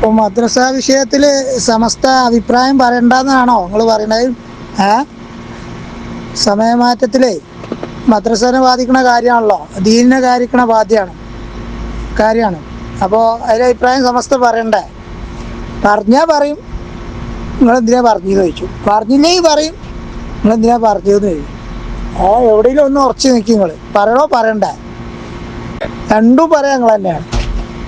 ഇപ്പോൾ മദ്രസ വിഷയത്തിൽ സമസ്ത അഭിപ്രായം പറയണ്ടെന്നാണോ നിങ്ങൾ പറയുന്നത്? സമയമാറ്റത്തിലേ മദ്രസനെ ബാധിക്കുന്ന കാര്യമാണല്ലോ, ദീനിനെ കാര്യമാണ്. അപ്പോൾ അതിലെ അഭിപ്രായം സമസ്ത പറയണ്ടേ? പറഞ്ഞാൽ പറയും നിങ്ങളെന്തിനാ പറഞ്ഞതെന്ന് ചോദിച്ചു, പറഞ്ഞില്ലെങ്കിൽ പറയും നിങ്ങളെന്തിനാ പറഞ്ഞതെന്ന് ചോദിച്ചു. എവിടെയെങ്കിലും ഒന്ന് ഉറച്ചു നിൽക്കും. നിങ്ങൾ പറയണോ പറയണ്ടേ? രണ്ടും പറയാം നിങ്ങൾ തന്നെയാണ്.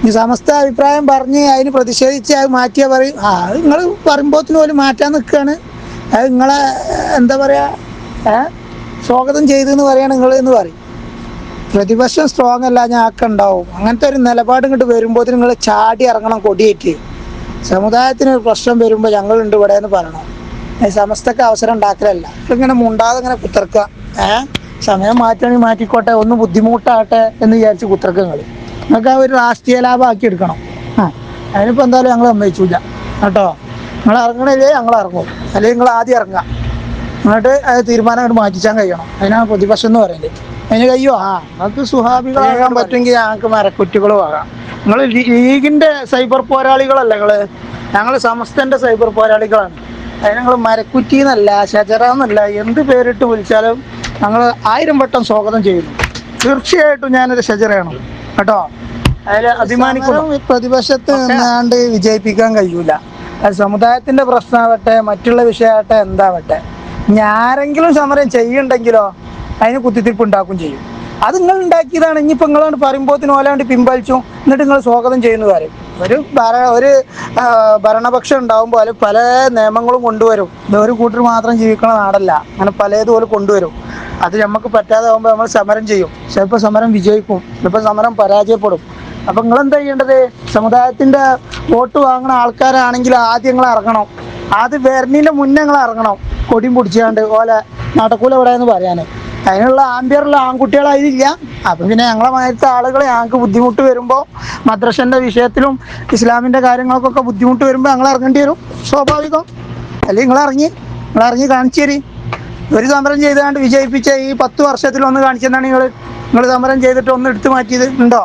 ഈ സമസ്ത അഭിപ്രായം പറഞ്ഞ് അതിന് പ്രതിഷേധിച്ച് അത് മാറ്റിയാൽ പറയും അത് നിങ്ങൾ പറയുമ്പോഴത്തിന് പോലും മാറ്റാൻ നിൽക്കുകയാണ്, അത് നിങ്ങളെ എന്താ പറയുക സ്വാഗതം ചെയ്തെന്ന് പറയാണ് നിങ്ങൾ എന്ന് പറയും. പ്രതിപക്ഷം സ്ട്രോങ് അല്ല ഞാൻ ഉണ്ടാവും. അങ്ങനത്തെ ഒരു നിലപാട് ഇങ്ങോട്ട് വരുമ്പോൾ നിങ്ങൾ ചാടി ഇറങ്ങണം കൊടിയേറ്റ്. സമുദായത്തിന് ഒരു പ്രശ്നം വരുമ്പോൾ ഞങ്ങളുണ്ട് ഇവിടെ എന്ന് പറയണം. സമസ്തക്ക് അവസരം ഉണ്ടാക്കലല്ല. ഇങ്ങനെ മുണ്ടാതെ ഇങ്ങനെ കുത്തിർക്കുക. സമയം മാറ്റുകയാണെങ്കിൽ മാറ്റിക്കോട്ടെ, ഒന്ന് ബുദ്ധിമുട്ടാകട്ടെ എന്ന് വിചാരിച്ച് കുത്തിർക്കുക. നിങ്ങൾക്ക് ആ ഒരു രാഷ്ട്രീയ ലാഭമാക്കി എടുക്കണം. അതിനിപ്പോൾ എന്തായാലും ഞങ്ങൾ സമ്മതിച്ചില്ല കേട്ടോ. നിങ്ങൾ ഇറങ്ങണില്ലേ ഞങ്ങൾ ഇറങ്ങും, അല്ലെങ്കിൽ നിങ്ങൾ ആദ്യം ഇറങ്ങുക, എന്നിട്ട് അത് തീരുമാനം അങ്ങോട്ട് മാറ്റിച്ചാൻ കഴിയണം. അതിനാണ് പ്രതിപക്ഷം എന്ന് പറയുന്നത്. അതിന് കഴിയോ? നമുക്ക് സുഹാബികളാകാൻ പറ്റുമെങ്കിൽ ഞങ്ങൾക്ക് മരക്കുറ്റികളും ആകാം. നിങ്ങൾ ലീഗിൻ്റെ സൈബർ പോരാളികളല്ല ഞങ്ങൾ സമസ്തൻ്റെ സൈബർ പോരാളികളാണ്. അതിന് ഞങ്ങൾ മരക്കുറ്റി എന്നല്ല ഷജറ എന്നല്ല എന്ത് പേരിട്ട് വിളിച്ചാലും ഞങ്ങൾ 1000 വട്ടം സ്വാഗതം ചെയ്യുന്നു. തീർച്ചയായിട്ടും ഞാനൊരു ഷജറയാണ് കേട്ടോ. അതിൽ അഭിമാനിക്കുന്നു. പ്രതിപക്ഷത്ത് നിന്നാണ്ട് വിജയിപ്പിക്കാൻ കഴിയൂല. അത് സമുദായത്തിൻ്റെ പ്രശ്നമാവട്ടെ മറ്റുള്ള വിഷയമാവട്ടെ എന്താവട്ടെ, ആരെങ്കിലും സമരം ചെയ്യുന്നുണ്ടെങ്കിലോ അതിന് കുത്തിത്തിരിപ്പ് ഉണ്ടാക്കും ചെയ്യും. അത് നിങ്ങൾ ഉണ്ടാക്കിയതാണ്. ഇനിയിപ്പോൾ നിങ്ങളാണ്ട് പറയുമ്പോഴത്തിന് ഓലാണ്ട് പിൻവലിച്ചു എന്നിട്ട് നിങ്ങൾ സ്വാഗതം ചെയ്യുന്ന കാര്യം. ഒരു ഭരണപക്ഷം ഉണ്ടാകുമ്പോൾ അതിൽ പല നിയമങ്ങളും കൊണ്ടുവരും. ഒരു കൂട്ടർ മാത്രം ജീവിക്കണ നാടല്ല, അങ്ങനെ പലതുപോലെ കൊണ്ടുവരും. അത് നമുക്ക് പറ്റാതെ ആകുമ്പോൾ നമ്മൾ സമരം ചെയ്യും. ചിലപ്പോൾ സമരം വിജയിക്കും, ചിലപ്പോൾ സമരം പരാജയപ്പെടും. അപ്പം നിങ്ങളെന്താ ചെയ്യേണ്ടത്? സമുദായത്തിൻ്റെ വോട്ട് വാങ്ങുന്ന ആൾക്കാരാണെങ്കിൽ ആദ്യം നിങ്ങൾ ഇറങ്ങണം. അത് വരുന്നതിൻ്റെ മുന്നേ നിങ്ങൾ ഇറങ്ങണം, കൊടിയും പിടിച്ചാണ്ട് ഓലെ നടക്കൂല ഇവിടെ എന്ന് പറയാൻ. അതിനുള്ള ആംബിയറുള്ള ആൺകുട്ടികളായില്ല. അപ്പം പിന്നെ ഞങ്ങളെ മാതിരത്തെ ആളുകൾ ഞങ്ങൾക്ക് ബുദ്ധിമുട്ട് വരുമ്പോൾ മദ്രസൻ്റെ വിഷയത്തിലും ഇസ്ലാമിൻ്റെ കാര്യങ്ങൾക്കൊക്കെ ബുദ്ധിമുട്ട് വരുമ്പോൾ ഞങ്ങൾ ഇറങ്ങേണ്ടി വരും, സ്വാഭാവികം. അല്ലെങ്കിൽ നിങ്ങളിറങ്ങി കാണിച്ചു തരി. ഒരു സമരം ചെയ്താണ്ട് വിജയിപ്പിച്ച ഈ 10 വർഷത്തിൽ ഒന്ന് കാണിച്ചെന്നാണ് നിങ്ങൾ സമരം ചെയ്തിട്ട് ഒന്ന് എടുത്തു മാറ്റിയത് ഉണ്ടോ?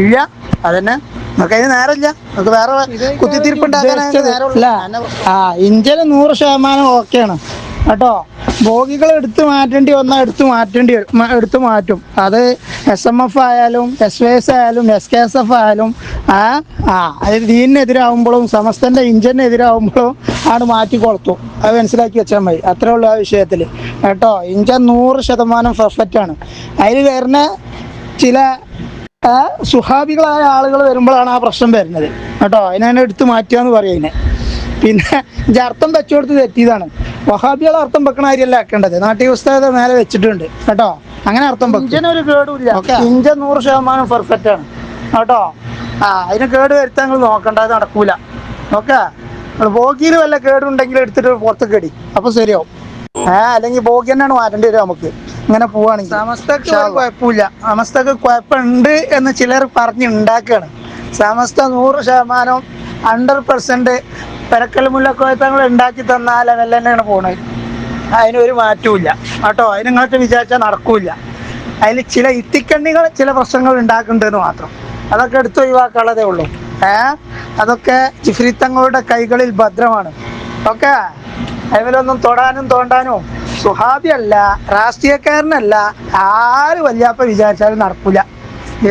ഇല്ല. അതന്നെ നമുക്ക് അതിന് നേരമില്ല. നമുക്ക് വേറെ കുത്തിത്തിരിപ്പുണ്ടാക്കാനായിട്ട് നേരമില്ല. ഇന്ത്യയിൽ 100% ഓക്കെയാണ് കേട്ടോ. ബോഗികൾ എടുത്തു വന്നാൽ എടുത്തു മാറ്റും. അത് SMF ആയാലും SYS ആയാലും SKSF ആയാലും അത് ദീനിനെതിരാകുമ്പോഴും സമസ്തൻ്റെ ഇഞ്ചിനെതിരാകുമ്പോഴും ആണ് മാറ്റിക്കൊളുത്തും. അത് മനസ്സിലാക്കി വെച്ചാൽ മതി. അത്രേ ഉള്ളൂ ആ വിഷയത്തിൽ കേട്ടോ. ഇഞ്ചൻ 100% പെർഫെക്റ്റാണ്. അതിൽ വരുന്ന ചില സുഹാബികളായ ആളുകൾ വരുമ്പോഴാണ് ആ പ്രശ്നം വരുന്നത് കേട്ടോ. അതിനെ എടുത്ത് മാറ്റുക എന്ന് പറയുന്നത്. പിന്നെ അർത്ഥം വെച്ചുകൊടുത്ത് തെറ്റിയതാണ്. വഹാബികൾ അർത്ഥം വെക്കണ കാര്യമല്ല ആക്കേണ്ടത്. നാട്ടിക പുസ്തകത്തെ മേലെ വെച്ചിട്ടുണ്ട് കേട്ടോ. അങ്ങനെ അർത്ഥം വെക്കും. ഇഞ്ചിനൊരു കേടുമില്ല. ഇഞ്ചൻ 100% പെർഫെക്റ്റ് ആണ് കേട്ടോ. അതിന് കേട് വരുത്താൻ നിങ്ങൾ നോക്കണ്ട, അത് നടക്കൂല. ഓക്കെ, ബോഗിയിൽ വല്ല കേടുണ്ടെങ്കിൽ എടുത്തിട്ട് പുറത്തേക്ക് അടി, അപ്പോൾ ശരിയാവും. അല്ലെങ്കിൽ ബോഗി തന്നെയാണ് മാറ്റേണ്ടി വരും നമുക്ക് ഇങ്ങനെ പോവുകയാണെങ്കിൽ. സമസ്തക്ക് കുഴപ്പമില്ല. സമസ്തക്ക് കുഴപ്പമുണ്ട് എന്ന് ചിലർ പറഞ്ഞുണ്ടാക്കുകയാണ്. സമസ്ത 100% 100% പെരക്കൽ മുല്ലക്കോയത്തങ്ങൾ ഉണ്ടാക്കി തന്ന ആ ലെവലിൽ തന്നെയാണ് പോണത്. അതിനൊരു മാറ്റവും കേട്ടോ. അതിന് നിങ്ങൾക്ക് വിചാരിച്ചാൽ നടക്കൂല. അതിൽ ചില ഇത്തിക്കണ്ണികൾ ചില പ്രശ്നങ്ങൾ ഉണ്ടാക്കുന്നുണ്ടെന്ന് മാത്രം. അതൊക്കെ എടുത്ത് ഒഴിവാക്കാനുള്ളതേ ഉള്ളൂ. അതൊക്കെ ജിഫ്രിത്തങ്ങളുടെ കൈകളിൽ ഭദ്രമാണ്. ഓക്കെ, അതിലൊന്നും തൊടാനും തോണ്ടാനും സുഹാബിയല്ല, രാഷ്ട്രീയക്കാരനല്ല, ആര് വല്യാപ്പ വിചാരിച്ചാലും നടക്കൂല.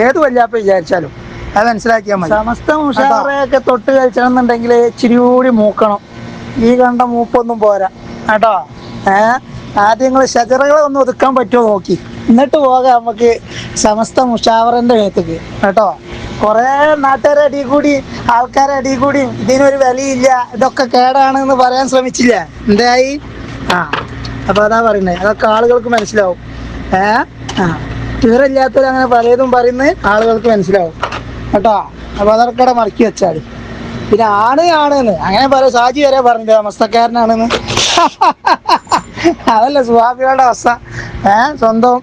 ഏത് വല്യാപ്പ വിചാരിച്ചാലും അത് മനസ്സിലാക്കിയാൽ മതി. സമസ്ത മുഷാറയൊക്കെ തൊട്ട് കഴിച്ചണമെന്നുണ്ടെങ്കിൽ ഇച്ചിരി കൂടി മൂക്കണം. ഈ കണ്ട മൂപ്പൊന്നും പോരാ കേട്ടോ. ആദ്യം നിങ്ങൾ ഷജറകളെ ഒന്ന് ഒതുക്കാൻ പറ്റുമോ നോക്കി, എന്നിട്ട് പോകാം നമുക്ക് സമസ്ത മുഷാവറിൻ്റെ മേത്തേക്ക് കേട്ടോ. കുറേ നാട്ടുകാരെ അടിയിൽ കൂടി ആൾക്കാരെ അടിയിൽ കൂടി ഇതിനൊരു വിലയില്ല, ഇതൊക്കെ കേടാണ് എന്ന് പറയാൻ ശ്രമിച്ചില്ല. എന്തായി? അപ്പോൾ അതാ പറയുന്നത്. അതൊക്കെ ആളുകൾക്ക് മനസ്സിലാവും. വിവരമില്ലാത്തവർ അങ്ങനെ പലതും പറയുന്നത് ആളുകൾക്ക് മനസ്സിലാവും കേട്ടോ. അപ്പോൾ അതൊക്കെ മടക്കി വെച്ചാൽ പിന്നെ ആണെന്ന് അങ്ങനെ പറയാം. സാജി വരെ പറഞ്ഞില്ല സമസ്തക്കാരനാണെന്ന്. അതല്ല സുഹാബികളുടെ അവസ്ഥ. സ്വന്തം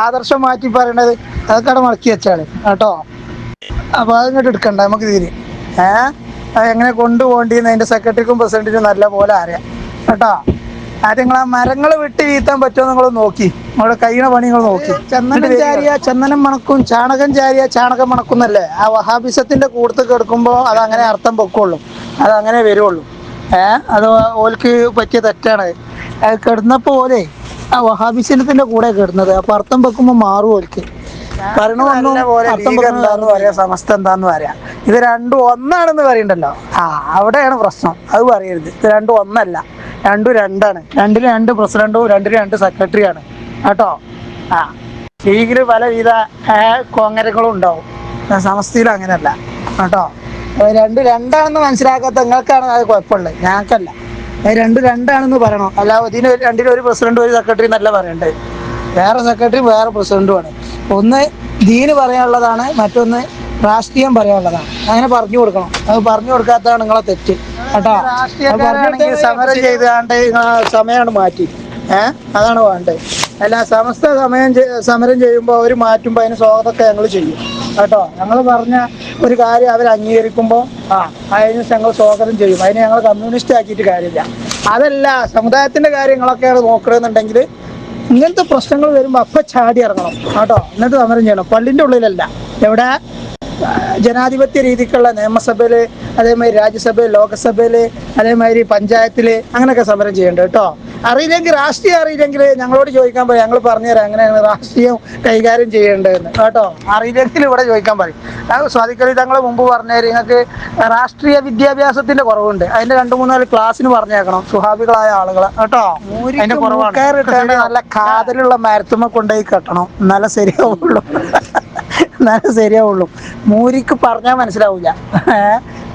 ആദർശം മാറ്റി പറയണത്. അതൊക്കെ മടക്കി വെച്ചാൽ കേട്ടോ. അപ്പോൾ അതിങ്ങോട്ട് എടുക്കണ്ട നമുക്ക് തീരെ. അത് എങ്ങനെ കൊണ്ടുപോകേണ്ടിന്ന് അതിൻ്റെ സെക്രട്ടറിക്കും പ്രസിഡന്റിനും നല്ല പോലെ അറിയാം കേട്ടോ. അത് നിങ്ങൾ ആ മരങ്ങൾ വിട്ട് വീഴ്ത്താൻ പറ്റുമോ നിങ്ങൾ നോക്കി, നിങ്ങളുടെ കഴിയുന്ന പണി നിങ്ങൾ നോക്കി. ചന്ദനം ചാരിയ ചന്ദനം മണക്കും, ചാണകം ചാരിയ ചാണകം മണക്കും എന്നല്ലേ ആ വഹാബിസത്തിന്റെ കൂട്ടത്തിൽ കിടക്കുമ്പോൾ അത് അങ്ങനെ അർത്ഥം പൊക്കുള്ളൂ, അത് അങ്ങനെ വരുള്ളൂ. അത് ഓൽക്ക് പറ്റിയ തെറ്റാണ്. അത് കിടന്നപ്പോ ഓലെ ആ വഹാബിസത്തിന്റെ കൂടെ കിടന്നത്, അപ്പൊ അർത്ഥം വെക്കുമ്പോൾ മാറും ഓൽക്ക്. എന്താന്ന് പറയാ, സമസ്ത എന്താന്ന് പറയാ, ഇത് രണ്ടും ഒന്നാണെന്ന് പറയണ്ടല്ലോ, അവിടെയാണ് പ്രശ്നം. അത് പറയരുത്, ഇത് രണ്ടും ഒന്നല്ല, രണ്ടും രണ്ടാണ്. രണ്ടിന് രണ്ട് പ്രസിഡന്റും രണ്ടിന് രണ്ട് സെക്രട്ടറിയാണ് കേട്ടോ. ലീഗില് പലവിധ കോങ്ങരങ്ങളും ഉണ്ടാവും, സമസ്തയിൽ അങ്ങനെയല്ല കേട്ടോ. രണ്ടും രണ്ടാണെന്ന് മനസ്സിലാക്കാത്ത നിങ്ങൾക്കാണ് അത് കുഴപ്പമുള്ളത്, ഞങ്ങൾക്കല്ല. രണ്ടും രണ്ടാണെന്ന് പറയണം, അല്ല ഇതിന് രണ്ടിനും ഒരു പ്രസിഡന്റും ഒരു സെക്രട്ടറി എന്നല്ല പറയണ്ടത്. വേറെ സെക്രട്ടറിയും വേറെ പ്രസിഡന്റുമാണ്. ഒന്ന് ദീന് പറയാനുള്ളതാണ്, മറ്റൊന്ന് രാഷ്ട്രീയം പറയാനുള്ളതാണ്. അങ്ങനെ പറഞ്ഞു കൊടുക്കണം. അത് പറഞ്ഞു കൊടുക്കാത്തതാണ് നിങ്ങളെ തെറ്റ് കേട്ടോ. രാഷ്ട്രീയക്കാരാണെങ്കിൽ സമരം ചെയ്താണ്ട് സമയമാണ് മാറ്റി, അതാണ് വേണ്ടത്. അല്ല സമസ്ത സമരം ചെയ്യുമ്പോൾ അവർ മാറ്റുമ്പോൾ അതിന് സ്വാഗതമൊക്കെ ഞങ്ങൾ ചെയ്യും കേട്ടോ. ഞങ്ങൾ പറഞ്ഞ ഒരു കാര്യം അവർ അംഗീകരിക്കുമ്പോൾ അതിന് ഞങ്ങൾ സ്വാഗതം ചെയ്യും. അതിന് ഞങ്ങൾ കമ്മ്യൂണിസ്റ്റ് ആക്കിയിട്ട് കാര്യമില്ല. അതല്ല സമുദായത്തിന്റെ കാര്യങ്ങളൊക്കെ നോക്കണമെന്നുണ്ടെങ്കിൽ ഇങ്ങനത്തെ പ്രശ്നങ്ങൾ വരുമ്പോൾ അപ്പം ചാടി ഇറങ്ങണം കേട്ടോ, എന്നിട്ട് സമരം ചെയ്യണം. പള്ളിൻ്റെ ഉള്ളിലല്ല, എവിടെ ജനാധിപത്യ രീതിക്കുള്ള നിയമസഭയില്, അതേമാതിരി രാജ്യസഭയിൽ, ലോകസഭയില്, അതേമാതിരി പഞ്ചായത്തില് അങ്ങനെയൊക്കെ സമരം ചെയ്യേണ്ടത് കേട്ടോ. അറിയില്ലെങ്കിൽ, രാഷ്ട്രീയം അറിയില്ലെങ്കിൽ ഞങ്ങളോട് ചോദിക്കാൻ പറയും, ഞങ്ങൾ പറഞ്ഞുതരാം എങ്ങനെയാണ് രാഷ്ട്രീയം കൈകാര്യം ചെയ്യേണ്ടതെന്ന് കേട്ടോ. അറിയില്ലെങ്കിൽ ഇവിടെ ചോദിക്കാൻ പറയും. സ്വാദിഖലി തങ്ങൾ മുമ്പ് പറഞ്ഞാൽ നിങ്ങൾക്ക് രാഷ്ട്രീയ വിദ്യാഭ്യാസത്തിന്റെ കുറവുണ്ട്, അതിന്റെ 2-3 ക്ലാസ്സിന് പറഞ്ഞേക്കണം സുഹാബികളായ ആളുകളെ കേട്ടോ. അതിന്റെ കുറവാണ്. നല്ല കാതലുള്ള മരത്തുമ്മ കൊണ്ടുപോയി കെട്ടണം, എന്നാലേ ശരിയാവുള്ളൂ, എന്നാലേ ശരിയാവുള്ളൂ. മൂരിക്ക് പറഞ്ഞാൽ മനസ്സിലാവില്ല,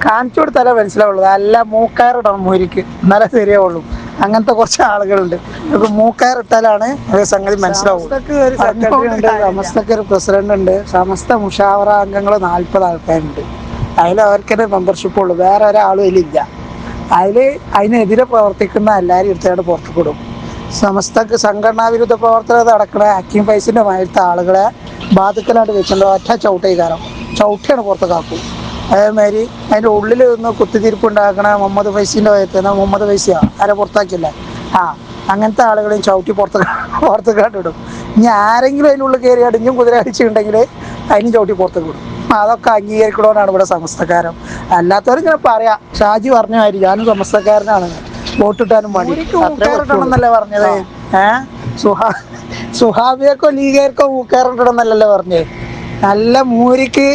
കാണിച്ചു കൊടുത്താലേ മനസ്സിലാവുള്ളൂ. നല്ല മൂക്കയറിടണം മൂരിക്ക്, എന്നാലേ ശരിയാവുള്ളൂ. അങ്ങനത്തെ കുറച്ച് ആളുകളുണ്ട്, മൂക്കയറിട്ടാലാണ് സംഗതി മനസ്സിലാവും. സമസ്തക്ക് ഒരു പ്രസിഡന്റ് ഉണ്ട്, സമസ്ത മുഷാവറ അംഗങ്ങൾ 40 ആൾക്കാരുണ്ട്. അതിൽ അവർക്കൊരു മെമ്പർഷിപ്പ് ഉള്ളൂ, വേറെ ഒരാളും അതിലില്ല. അതിനെതിരെ പ്രവർത്തിക്കുന്ന എല്ലാവരും എടുത്തുകൊണ്ട് പുറത്തു കൊടുക്കും. സമസ്തക്ക് സംഘടനാ വിരുദ്ധ പ്രവർത്തനം നടക്കുന്ന ഹക്കീം ഫൈസിന്റെ മാതിരത്തെ ആളുകളെ ബാധിക്കലായിട്ട് വെച്ചിട്ടുണ്ട്. ഒറ്റ ചവിട്ടിയാണ് പുറത്തേക്കാക്കും. അതേമാതിരി അതിൻ്റെ ഉള്ളിൽ നിന്ന് കുത്തിത്തിരിപ്പ് ഉണ്ടാക്കണ മുഹമ്മദ് ഫൈസിന്റെ വയറ്റുന്ന മുഹമ്മദ് ഫൈസിയാ ആരെ പുറത്താക്കില്ലേ, അങ്ങനത്തെ ആളുകളെയും ചവിട്ടി പുറത്തേക്കാട്ട് ഇടും. ഇനി ആരെങ്കിലും അതിനുള്ളിൽ കയറി അടിഞ്ഞും കുതിര അടിച്ചിട്ടുണ്ടെങ്കിൽ അതിനും ചവിട്ടി പുറത്തേക്ക് വിടും. അതൊക്കെ അംഗീകരിക്കണമെന്നാണ് ഇവിടെ സമസ്തക്കാരം. അല്ലാത്തവരും ഇങ്ങനെ പറയാം, ഷാജി പറഞ്ഞ മാതിരി ഞാനും സമസ്തക്കാരനാണ്, വോട്ടിട്ടാനും വേണ്ടി എന്നല്ലേ പറഞ്ഞത്. സുഹാബിയക്കോ ലീഗേർക്കോ മൂക്കേറിട്ടണമെന്നല്ലല്ലോ പറഞ്ഞേ. നല്ല മൂരിക്ക്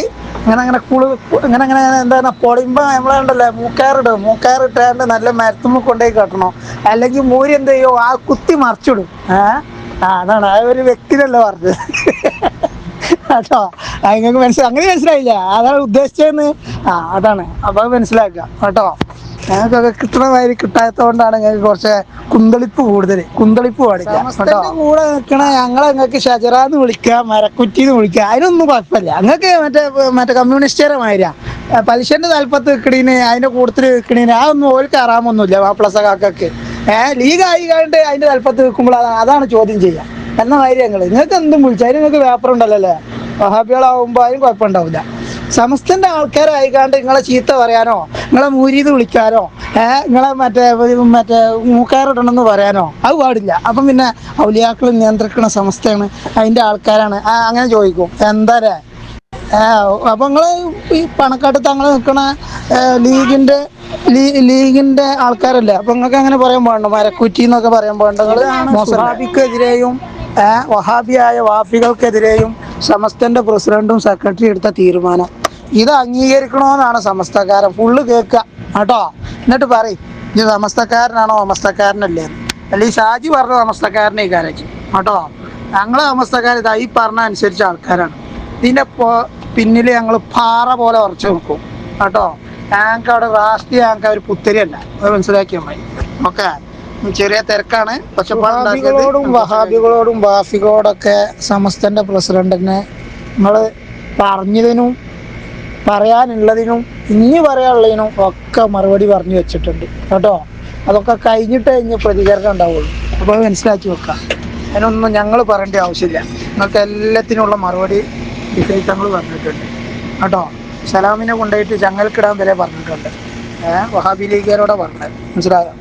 ഇങ്ങനെ എന്താണ് പൊളിയുമ്പോ നമ്മളെ മൂക്കയറിട്ടാണ്ട് നല്ല മരത്തുമ്മ കൊണ്ടുപോയി കെട്ടണം. അല്ലെങ്കിൽ മൂരി എന്ത് ചെയ്യോ, ആ കുത്തി മറിച്ചിടും. അതാണ് ആ ഒരു വ്യക്തിനല്ലേ പറഞ്ഞത് കേട്ടോ. നിങ്ങൾക്ക് അങ്ങനെ മനസ്സിലായില്ല, അതാണ് ഉദ്ദേശിച്ചതെന്ന്. അതാണ് അപ്പൊ മനസ്സിലാക്കുക കേട്ടോ. ഞങ്ങൾക്കൊക്കെ കിട്ടണ മാതിരി കിട്ടാത്തതുകൊണ്ടാണ് ഞങ്ങൾക്ക് കുറച്ച് കുന്തളിപ്പ് പാടില്ല. കൂടെ നിൽക്കണ ഞങ്ങളെ നിങ്ങൾക്ക് ഷജറാന്ന് വിളിക്കുക, മരക്കുറ്റിന്ന് വിളിക്കുക, അതിനൊന്നും കുഴപ്പമില്ല. ഞങ്ങൾക്ക് മറ്റേ കമ്മ്യൂണിസ്റ്റുകാരെ മാതിരിയാ, പലിശന്റെ തലപ്പത്ത് നിൽക്കണീന് അതിന്റെ കൂട്ടത്തിൽ നിൽക്കണീന് അതൊന്നും ഓർക്ക് ആറാമൊന്നുമില്ല. മാപ്പിള കാക്കക്ക് ലീഗ് ആയിക്കാണ്ട് അതിന്റെ തലപ്പത്ത് നിൽക്കുമ്പോൾ അതാണ് ചോദ്യം ചെയ്യുക എന്ന മാതിരി നിങ്ങൾക്ക് എന്തും വിളിച്ചാൽ അതിന് നിങ്ങൾക്ക് പേപ്പറുണ്ടല്ലോ അല്ലേ. വഹാബികളാവുമ്പോൾ അതിന് കുഴപ്പമുണ്ടാവില്ല. സമസ്തന്റെ ആൾക്കാരായിക്കാണ്ട് നിങ്ങളെ ചീത്ത പറയാനോ, നിങ്ങളെ മൂരീന്ന് വിളിക്കാനോ, നിങ്ങളെ മറ്റേ മൂക്കാറിടണമെന്ന് പറയാനോ അത് പാടില്ല. അപ്പം പിന്നെ ഔലിയാക്കൾ നിയന്ത്രിക്കുന്ന സമസ്തയാണ്, അതിൻ്റെ ആൾക്കാരാണ്, അങ്ങനെ ചോദിക്കും. എന്താ അപ്പൊ നിങ്ങള് ഈ പണക്കാട്ട് തങ്ങൾ നിൽക്കണ ലീഗിന്റെ ആൾക്കാരല്ലേ, അപ്പൊ നിങ്ങൾക്ക് അങ്ങനെ പറയാൻ പാടുണ്ടോ? മരക്കുറ്റി എന്നൊക്കെ പറയാൻ പാടുണ്ടോ? വഹാബിക്കെതിരെയും വഹാബിയായ വാഫികൾക്കെതിരെയും സമസ്തന്റെ പ്രസിഡന്റും സെക്രട്ടറി എടുത്ത തീരുമാനം ഇത് അംഗീകരിക്കണമെന്നാണ് സമസ്തക്കാരൻ. ഫുള്ള് കേൾക്കുക കേട്ടോ, എന്നിട്ട് പറയും ഇത് സമസ്തക്കാരനാണോ സമസ്തക്കാരനല്ലേ. അല്ലെങ്കിൽ ഷാജി പറഞ്ഞ സമസ്തക്കാരനെ ഈ കാര്യം കേട്ടോ. ഞങ്ങളെ സമസ്തക്കാർ ഇതാ ഈ പറഞ്ഞ അനുസരിച്ച ആൾക്കാരാണ്. ഇതിന്റെ പിന്നിൽ ഞങ്ങൾ പാറ പോലെ ഉറച്ചു നിൽക്കും കേട്ടോ. ഞങ്ങൾക്ക് അവിടെ രാഷ്ട്രീയ ഞങ്ങൾക്ക് ഒരു പുത്തരിയല്ല, അത് മനസ്സിലാക്കിയാൽ മതി. ഓക്കെ, ചെറിയ തിരക്കാണ്. വഹാബികളോടും വാഫികളോടൊക്കെ സമസ്തന്റെ പ്രസിഡന്റിനെ നിങ്ങൾ പറഞ്ഞതിനും പറയാനുള്ളതിനും ഇനി പറയാനുള്ളതിനും ഒക്കെ മറുപടി പറഞ്ഞു വെച്ചിട്ടുണ്ട് കേട്ടോ. അതൊക്കെ കഴിഞ്ഞിട്ടേ ഇനി പ്രതികരണം ഉണ്ടാവുള്ളൂ. അപ്പോൾ മനസ്സിലാക്കി വെക്കാം. അതിനൊന്നും ഞങ്ങൾ പറയേണ്ട ആവശ്യമില്ല. നിങ്ങൾക്ക് എല്ലാത്തിനുള്ള മറുപടി വിശേഷങ്ങൾ പറഞ്ഞിട്ടുണ്ട് കേട്ടോ. സലാമിനെ കൊണ്ടുപോയിട്ട് ചങ്ങൽക്കിടാൻ വരെ പറഞ്ഞിട്ടുണ്ട്. വഹാബി ലീഗുകാരോടെ പറഞ്ഞത് മനസ്സിലാകാം,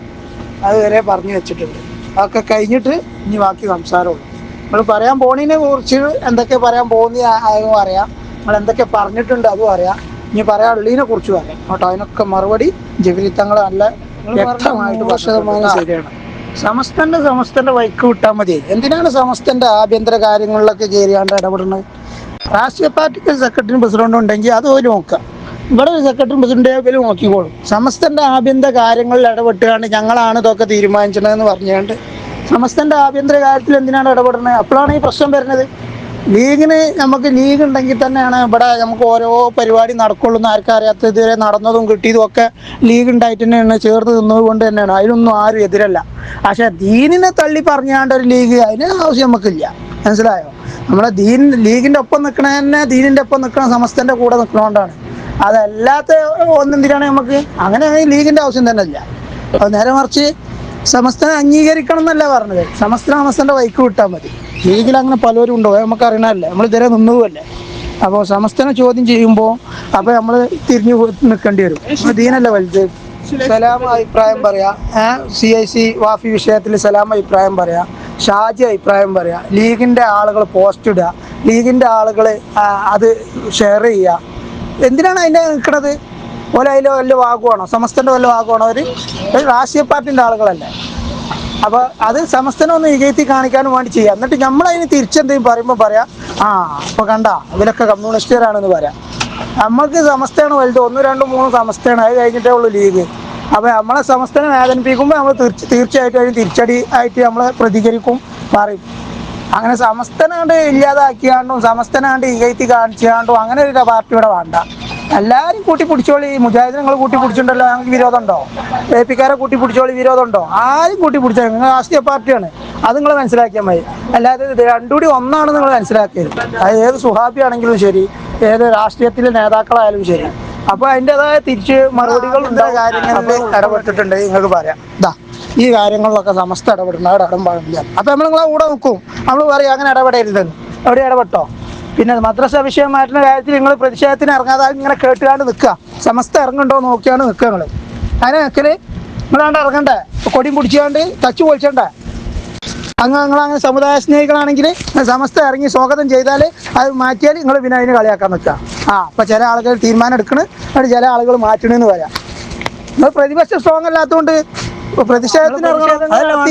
അത് വരെ പറഞ്ഞു വെച്ചിട്ടുണ്ട്. അതൊക്കെ കഴിഞ്ഞിട്ട് ഇനി ബാക്കി സംസാരമുള്ളൂ. നമ്മൾ പറയാൻ പോണതിനെ കുറിച്ച് എന്തൊക്കെ പറയാൻ പോകുന്ന അതും അറിയാം, നമ്മൾ എന്തൊക്കെ പറഞ്ഞിട്ടുണ്ട് അതും അറിയാം, ഇനി പറയാനുള്ളതിനെ കുറിച്ചും അറിയാം കേട്ടോ. അതിനൊക്കെ മറുപടി ജബിലിത്തങ്ങൾ നല്ല വ്യക്തമായിട്ട് 100% ശരിയാണ്. സമസ്തന്റെ വൈക്ക് വിട്ടാൽ മതി. എന്തിനാണ് സമസ്തന്റെ ആഭ്യന്തര കാര്യങ്ങളിലൊക്കെ കയറിയാണ്ട് ഇടപെടുന്നത്? രാഷ്ട്രീയ പാർട്ടിക്ക് സെക്രട്ടറിയും പ്രസിഡന്റും ഉണ്ടെങ്കിൽ അത് ഒരു നോക്കാം. ഇവിടെ ഒരു സെക്രട്ടറി പ്രസിഡന്റ് നോക്കിക്കോളും. സമസ്തന്റെ ആഭ്യന്തര കാര്യങ്ങളിൽ ഇടപെട്ടുകൊണ്ട് ഞങ്ങളാണ് ഇതൊക്കെ തീരുമാനിച്ചതെന്ന് പറഞ്ഞുകൊണ്ട് സമസ്തന്റെ ആഭ്യന്തര കാര്യത്തിൽ എന്തിനാണ് ഇടപെടുന്നത്? അപ്പോഴാണ് ഈ പ്രശ്നം വരുന്നത്. ലീഗിന് നമുക്ക് ലീഗ് ഉണ്ടെങ്കിൽ തന്നെയാണ് ഇവിടെ നമുക്ക് ഓരോ പരിപാടി നടക്കുള്ളൂ എന്ന് ആർക്കും അറിയാത്ത ഇതുവരെ നടന്നതും കിട്ടിയതും ഒക്കെ ലീഗ് ഉണ്ടായിട്ട് തന്നെയാണ്, ചേർന്ന് നിന്നത് കൊണ്ട് തന്നെയാണ്. അതിനൊന്നും ആരും എതിരല്ല. പക്ഷെ ദീനിനെ തള്ളി പറഞ്ഞാണ്ട് ഒരു ലീഗ് അതിന് ആവശ്യം നമുക്കില്ല. മനസ്സിലായോ? നമ്മളെ ലീഗിന്റെ ഒപ്പം നിൽക്കണ തന്നെ ദീനിന്റെ ഒപ്പം നിൽക്കണ സമസ്തന്റെ കൂടെ നിൽക്കണോണ്ടാണ്. അതല്ലാത്ത ഒന്നെന്തിനാണ് നമുക്ക്? അങ്ങനെ ലീഗിന്റെ ആവശ്യം തന്നെ ഇല്ല. അത് നേരെ മറിച്ച് സമസ്തനെ അംഗീകരിക്കണം എന്നല്ല പറഞ്ഞത്, സമസ്തന്റെ വൈക്ക് വിട്ടാൽ മതി. ലീഗിൽ അങ്ങനെ പലരും ഉണ്ടോ നമുക്ക് അറിയണമല്ലേ, നമ്മൾ ഇതുവരെ നിന്നതുമല്ലേ. അപ്പോൾ സമസ്തനെ ചോദ്യം ചെയ്യുമ്പോൾ അപ്പോൾ നമ്മൾ തിരിഞ്ഞു നിൽക്കേണ്ടി വരും. ദീനല്ല വലുത്. സലാം അഭിപ്രായം പറയാ, CIC വാഫി വിഷയത്തിൽ സലാം അഭിപ്രായം പറയാ, ഷാജി അഭിപ്രായം പറയാ, ലീഗിന്റെ ആളുകൾ പോസ്റ്റ് ഇടുക, ലീഗിന്റെ ആളുകൾ അത് ഷെയർ ചെയ്യുക. എന്തിനാണ് അതിൻ്റെ നിൽക്കണത്? ഓല അതിൽ വല്ല വാഗുവാണോ? സമസ്തന്റെ വല്ല വാഗുവാണോ? ഒരു രാഷ്ട്രീയ പാർട്ടിന്റെ ആളുകളല്ലേ. അപ്പോൾ അത് സമസ്തനെ ഒന്ന് ഇകഴ്ത്തി കാണിക്കാനും വേണ്ടി ചെയ്യാം. എന്നിട്ട് നമ്മളതിന് തിരിച്ചെന്തെങ്കിലും പറയുമ്പോൾ പറയാം, അപ്പോൾ കണ്ട ഇവരൊക്കെ കമ്മ്യൂണിസ്റ്റുകാരാണെന്ന് പറയാം. നമ്മൾക്ക് സമസ്തയാണ് വലുത്. 1, 2, 3 സമസ്തയാണ്, അത് കഴിഞ്ഞിട്ടേ ഉള്ളൂ ലീഗ്. അപ്പോൾ നമ്മളെ സമസ്തനെ വേദനിപ്പിക്കുമ്പോൾ നമ്മൾ തീർച്ചയായിട്ടും അതിന് തിരിച്ചടി ആയിട്ട് നമ്മൾ പ്രതികരിക്കും, പറയും. അങ്ങനെ സമസ്തനാണ്ട് ഇല്ലാതാക്കിയാണ്ടും സമസ്തനാണ്ട് ഇകഴ്ത്തി കാണിച്ചാണ്ടും അങ്ങനെ ഒരു പാർട്ടി ഇവിടെ വേണ്ട. എല്ലാവരും കൂട്ടിപ്പിടിച്ചോളി. മുജാഹിദിനെ നിങ്ങൾ കൂട്ടിപ്പിടിച്ചിട്ടുണ്ടല്ലോ, ഞങ്ങൾക്ക് വിരോധമുണ്ടോ? APക്കാരെ കൂട്ടിപ്പിടിച്ചോളി, വിരോധമുണ്ടോ? ആരും കൂട്ടിപ്പിടിച്ചാൽ നിങ്ങൾ രാഷ്ട്രീയ പാർട്ടിയാണ്, അത് നിങ്ങൾ മനസ്സിലാക്കിയാൽ മതി. അല്ലാതെ രണ്ടുകൂടി ഒന്നാണ് നിങ്ങൾ മനസ്സിലാക്കിയത്. അത് ഏത് സുഹാബി ആണെങ്കിലും ശരി, ഏത് രാഷ്ട്രീയത്തിലെ നേതാക്കളായാലും ശരി. അപ്പോൾ അതിൻ്റെതായ തിരിച്ച് മറുപടികൾ കാര്യങ്ങളിൽ ഇടപെട്ടിട്ടുണ്ട്. നിങ്ങൾക്ക് പറയാം, ഈ കാര്യങ്ങളിലൊക്കെ സമസ്ത ഇടപെടുന്ന അവിടെ ഇടം പാടില്ല. അപ്പോൾ നമ്മൾ നിങ്ങളെ കൂടെ നിൽക്കും. നമ്മൾ പറയും അങ്ങനെ ഇടപെടരുതെന്ന്. എവിടെ ഇടപെട്ടോ? പിന്നെ മദ്രസ വിഷയമായിട്ടുള്ള കാര്യത്തിൽ നിങ്ങൾ പ്രതിഷേധത്തിന് ഇറങ്ങാതെ ഇങ്ങനെ കേട്ടുകാണ്ട് നിൽക്കുക. സമസ്ത ഇറങ്ങുന്നുണ്ടോ നോക്കിയാണ് നിൽക്കുക. നിങ്ങൾ അതിനെ നിൽക്കൽ നിങ്ങളാണ്ട് ഇറങ്ങണ്ടേ? കൊടിയും പിടിച്ചാണ്ട് തച്ചു പൊളിച്ചണ്ടേ? നിങ്ങളങ്ങനെ സമുദായ സ്നേഹികളാണെങ്കിൽ സമസ്ത ഇറങ്ങി സ്വാഗതം ചെയ്താൽ അത് മാറ്റിയാൽ നിങ്ങൾ പിന്നെ അതിന് കളിയാക്കാൻ നിൽക്കുക. അപ്പോൾ ചില ആളുകൾ തീരുമാനം എടുക്കണം, എന്നിട്ട് ചില ആളുകൾ മാറ്റണമെന്ന് പറയാം. നിങ്ങൾ പ്രതിപക്ഷം സ്ട്രോങ് അല്ലാത്തതുകൊണ്ട് പ്രതിഷേധത്തിന് ഇറങ്ങണം.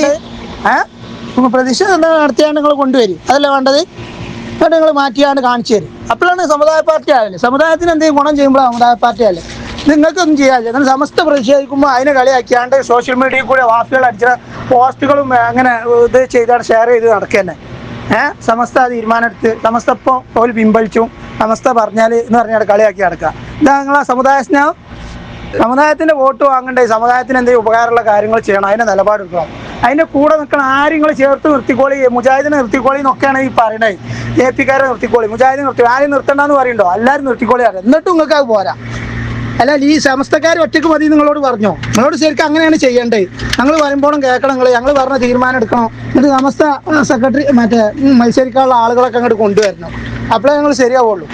പ്രതിഷേധം നടത്തിയാണ്ട് നിങ്ങൾ കൊണ്ടുവരും, അതല്ലേ വേണ്ടത്. എന്നിട്ട് നിങ്ങൾ മാറ്റിയാണ് കാണിച്ചു തരും. അപ്പോഴാണ് സമുദായ പാർട്ടി ആയാലും സമുദായത്തിന് എന്തെങ്കിലും ഗുണം ചെയ്യുമ്പോഴാണ് സമുദായ പാർട്ടി ആയാലും. നിങ്ങൾക്കൊന്നും ചെയ്യാറില്ല. നിങ്ങൾ സമസ്ത പ്രതിഷേധിക്കുമ്പോൾ അതിനെ കളിയാക്കിയാണ്ട് സോഷ്യൽ മീഡിയയിൽ കൂടെ വാക്കുകൾ അടിച്ച പോസ്റ്റുകളും അങ്ങനെ ഇത് ചെയ്താണ് ഷെയർ ചെയ്ത് നടക്കുക തന്നെ. സമസ്ത തീരുമാനം എടുത്ത് സമസ്ത ഇപ്പോൾ ഒരു പിൻവലിച്ചു, സമസ്ത പറഞ്ഞാൽ എന്ന് പറഞ്ഞാൽ കളിയാക്കി നടക്കുക. ഇതാ നിങ്ങളാ സമുദായ സ്നേഹം? സമുദായത്തിൻ്റെ വോട്ട് വാങ്ങണ്ടേ? സമുദായത്തിന് എന്തെങ്കിലും ഉപകാരമുള്ള കാര്യങ്ങൾ ചെയ്യണം, അതിൻ്റെ നിലപാടെടുക്കണം. അതിൻ്റെ കൂടെ നിൽക്കണം. ആരെങ്കിലും ചേർത്ത് നിർത്തിക്കോളി, മുജാഹിദിനെ നിർത്തിക്കോളി എന്നൊക്കെയാണ് ഈ പറയണത്. APക്കാരെ നിർത്തിക്കോളി, മുജാഹിദിനെ ആരും നിർത്തണ്ടെന്ന് പറയുന്നുണ്ടോ? എല്ലാവരും നിർത്തിക്കോളി അറിയാം. എന്നിട്ടും നിങ്ങൾക്ക് അത് പോരാ. അല്ല, ഈ സമസ്തക്കാർ ഒറ്റയ്ക്ക് മതി നിങ്ങളോട് പറഞ്ഞോ? നിങ്ങളോട് ശരിക്കും അങ്ങനെയാണ് ചെയ്യേണ്ടത്. ഞങ്ങൾ വരുമ്പോഴും കേൾക്കണം, ഞങ്ങൾ പറഞ്ഞ തീരുമാനം എടുക്കണം. എന്നിട്ട് സമസ്ത സെക്രട്ടറി മത്സരിക്കാനുള്ള ആളുകളൊക്കെ അങ്ങോട്ട് കൊണ്ടുവരണം. അപ്പോഴേ ഞങ്ങൾ ശരിയാവുള്ളൂ.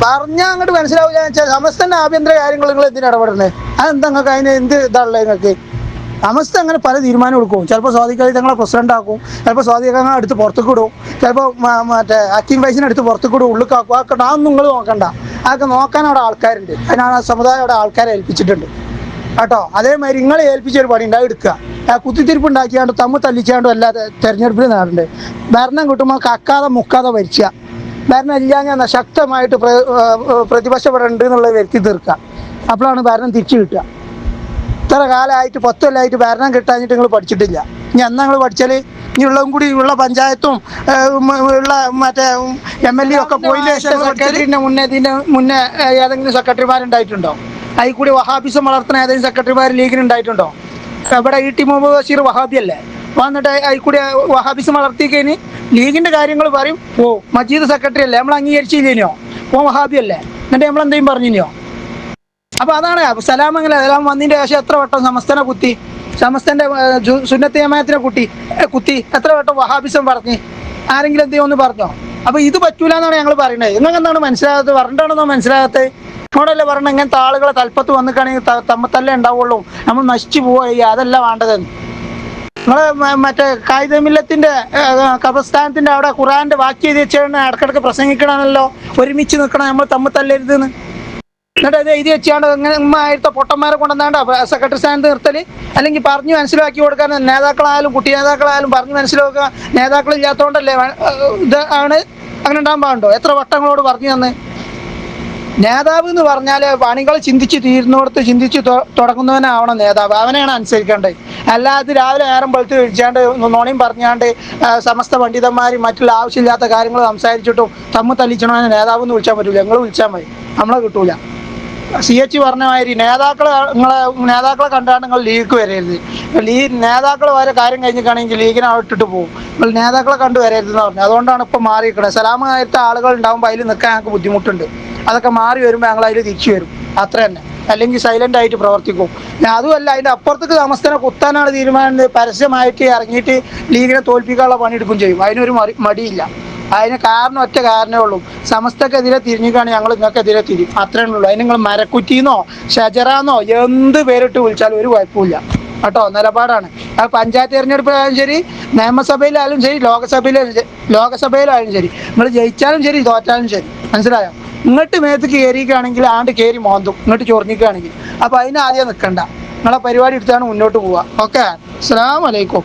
പറഞ്ഞാൽ അങ്ങോട്ട് മനസ്സിലാവില്ല വെച്ചാൽ സമസ്തൻ്റെ ആഭ്യന്തര കാര്യങ്ങൾ നിങ്ങൾ എന്തിനാണ് ഇടപെടുന്നത്? അതെന്താ നിങ്ങൾക്ക് അതിന് എന്ത് ഇതാണുള്ളത്? നിങ്ങൾക്ക് സമസ്ത അങ്ങനെ പല തീരുമാനം എടുക്കും. ചിലപ്പോൾ സ്വാദിക്കാതെ ഞങ്ങളെ പ്രസിഡന്റ് ആക്കും, ചിലപ്പോൾ സ്വാദിക്കാൻ എടുത്ത് പുറത്തേക്ക് വിടും, ചിലപ്പോൾ അക്കിം വൈസിനെ എടുത്ത് പുറത്തേക്ക് വിടും, ഉള്ളിക്കാക്കും. അതൊക്കെ അതൊന്നും നിങ്ങൾ നോക്കണ്ട. അതൊക്കെ നോക്കാൻ അവിടെ ആൾക്കാരുണ്ട്. അതിനാണ് സമുദായം അവിടെ ആൾക്കാരെ ഏൽപ്പിച്ചിട്ടുണ്ട് കേട്ടോ. അതേമാതിരി നിങ്ങളെ ഏൽപ്പിച്ചൊരു പണി ഉണ്ടായി എടുക്കുക. കുത്തിത്തിരിപ്പ് ഉണ്ടാക്കിയാണ്ട് തല്ലിച്ചാണ്ടും അല്ലാതെ തെരഞ്ഞെടുപ്പിൽ നേടുന്നുണ്ട്. ഭരണം കിട്ടുമ്പോൾ കക്കാതെ മുക്കാതെ ഭരിക്കുക. ഭരണം ഇല്ലാഞ്ഞാൽ ശക്തമായിട്ട് പ്രതിപക്ഷം ഇവിടെ ഉണ്ട് എന്നുള്ളത് വരുത്തി തീർക്കുക. അപ്പോഴാണ് ഭരണം തിരിച്ചു കിട്ടുക. ഇത്ര കാലമായിട്ട് 10 കൊല്ലമായിട്ട് ഭരണം കിട്ടാഞ്ഞിട്ട് നിങ്ങൾ പഠിച്ചിട്ടില്ല. ഇനി എന്നാ നിങ്ങൾ പഠിച്ചാൽ ഇനി ഉള്ളതും കൂടി ഉള്ള പഞ്ചായത്തും ഉള്ള മറ്റേ MLA ഒക്കെ പോയില്ലേ? സെക്രട്ടറിൻ്റെ മുന്നേ ഏതെങ്കിലും സെക്രട്ടറിമാരുണ്ടായിട്ടുണ്ടോ? അതിൽ കൂടി വഹാബിസം വളർത്തുന്ന ഏതെങ്കിലും സെക്രട്ടറിമാർ ലീഗിനുണ്ടായിട്ടുണ്ടോ? ഇവിടെ ET മുഹമ്മദ് ബഷീർ വഹാബിയല്ലേ? വന്നിട്ട് അതിൽ കൂടി വഹാബിസം വളർത്തിക്കഴിഞ്ഞ് ലീഗിൻ്റെ കാര്യങ്ങൾ പറയും. മജീദ് സെക്രട്ടറി അല്ലേ, നമ്മൾ അംഗീകരിച്ചില്ലേനോ? വഹാബിയല്ലേ? എന്നിട്ട് നമ്മളെന്തെങ്കിലും പറഞ്ഞിനോ? അപ്പോൾ അതാണ് സലാം. അങ്ങനെ സലാം വന്നതിൻ്റെ ശേഷം എത്ര വട്ടം സമസ്തനെ കുത്തി, സമസ്തൻ്റെ സുന്നത്ത് ജമാഅത്തിനെ കുത്തി എത്ര വട്ടം വഹാബിസം പറഞ്ഞ് ആരെങ്കിലും എന്തെങ്കിലും പറഞ്ഞോ? അപ്പോൾ ഇത് പറ്റൂല എന്നാണ് ഞങ്ങൾ പറയുന്നത്. നിങ്ങൾക്ക് എന്താണ് മനസ്സിലാകാത്തത്? പറഞ്ഞിട്ടാണെന്നോ മനസ്സിലാകാത്തത്? നമ്മളല്ലേ പറഞ്ഞത് ഇങ്ങനത്തെ ആളുകളെ തലപ്പത്ത് വന്നിട്ടാണെങ്കിൽ തമ്മത്തല്ലേ ഉണ്ടാവുള്ളൂ, നമ്മൾ നശിച്ചു പോവുക. അതല്ല വേണ്ടതെന്ന് നിങ്ങൾ മറ്റേ കായികമില്ലത്തിന്റെ കബർസ്ഥാനത്തിന്റെ അവിടെ ഖുറാന്റെ വാക്യം എഴുതി വെച്ചാണ് ഇടക്കിടക്ക് പ്രസംഗിക്കണമല്ലോ, ഒരുമിച്ച് നിൽക്കണം, നമ്മൾ തമ്മിൽ തല്ലരുതെന്ന്. എന്നിട്ട് അത് എഴുതി വെച്ചാണ്ട് ഇങ്ങനെ ആയിരത്തെ പൊട്ടന്മാരെ കൊണ്ടുവന്നാണ്ട് സെക്രട്ടറി സ്ഥാനത്ത് നിർത്തല്, അല്ലെങ്കിൽ പറഞ്ഞു മനസ്സിലാക്കി കൊടുക്കാൻ നേതാക്കളായാലും കുട്ടി നേതാക്കളായാലും പറഞ്ഞു മനസ്സിലാക്കുക. നേതാക്കളില്ലാത്തതുകൊണ്ടല്ലേ ഇത് ആണ് അങ്ങനെ ഉണ്ടാകാൻ പാടുണ്ടോ? എത്ര വട്ടങ്ങളോട് പറഞ്ഞു തന്നെ. നേതാവ് എന്ന് പറഞ്ഞാൽ പണികൾ ചിന്തിച്ച് തീരുന്നിടത്ത് ചിന്തിച്ച് തുടങ്ങുന്നവനാവണം നേതാവ്, അവനെയാണ് അനുസരിക്കേണ്ടത്. അല്ലാതെ രാവിലെ നേരം വെളുത്ത് കഴിച്ചാണ്ട് നോണിയും പറഞ്ഞാണ്ട് സമസ്ത പണ്ഡിതന്മാരും മറ്റുള്ള ആവശ്യമില്ലാത്ത കാര്യങ്ങൾ സംസാരിച്ചിട്ടും തമ്മിൽ തല്ലിച്ചണവനെ നേതാവ് എന്ന് വിളിച്ചാൽ പറ്റില്ല. നിങ്ങൾ വിളിച്ചാൽ മതി, നമ്മളെ കിട്ടൂല. CH പറഞ്ഞ മാതിരി നേതാക്കളെ കണ്ടാണ് നിങ്ങൾ ലീഗ് വരരുത്. നേതാക്കൾ വരെ കാര്യം കഴിഞ്ഞിട്ടാണെങ്കിൽ ലീഗിനെ ഇട്ടിട്ട് പോകും. നിങ്ങൾ നേതാക്കളെ കണ്ടു വരരുതെന്ന് പറഞ്ഞു. അതുകൊണ്ടാണ് ഇപ്പം മാറിയിരിക്കുന്നത്. സലാമായിട്ട് ആളുകൾ ഉണ്ടാകുമ്പോൾ അതിൽ നിൽക്കാൻ ഞങ്ങൾക്ക് ബുദ്ധിമുട്ടുണ്ട്. അതൊക്കെ മാറി വരുമ്പോൾ ഞങ്ങൾ അതിൽ തിരിച്ചു വരും, അത്ര തന്നെ. അല്ലെങ്കിൽ സൈലന്റ് ആയിട്ട് പ്രവർത്തിക്കും. അതുമല്ല, അതിൻ്റെ അപ്പുറത്തേക്ക് താമസത്തിനെ കുത്താനാണ് തീരുമാനം, പരസ്യമായിട്ട് ഇറങ്ങിയിട്ട് ലീഗിനെ തോൽപ്പിക്കാനുള്ള പണിയെടുക്കും ചെയ്യും. അതിനൊരു മടിയില്ല. അതിന് ഒറ്റ കാരണമേ ഉള്ളൂ, സമസ്തക്കെതിരെ തിരിഞ്ഞിക്കാണ് ഞങ്ങൾ നിങ്ങൾക്കെതിരെ തിരിയും, അത്രേ ഉള്ളൂ. അതിന് നിങ്ങൾ മരക്കുറ്റിന്നോ ഷജറാന്നോ എന്ത് പേരിട്ട് വിളിച്ചാലും ഒരു കുഴപ്പമില്ല കേട്ടോ. നിലപാടാണ് അത്. പഞ്ചായത്ത് തിരഞ്ഞെടുപ്പിലായാലും ശരി, നിയമസഭയിലായാലും ശരി, ലോകസഭയിലായാലും ശരി, നിങ്ങൾ ജയിച്ചാലും ശരി തോറ്റാലും ശരി, മനസ്സിലായോ? ഇങ്ങോട്ട് മേത്ത് കയറിക്കുകയാണെങ്കിൽ ആണ്ട് കയറി മോന്തും, ഇങ്ങോട്ട് ചൊറിഞ്ഞിക്കുകയാണെങ്കിൽ. അപ്പോൾ അതിന് ആദ്യം നിൽക്കണ്ട, നിങ്ങളെ പരിപാടി എടുത്താണ് മുന്നോട്ട് പോവുക. ഓക്കെ, അസ്സലാമു അലൈക്കും.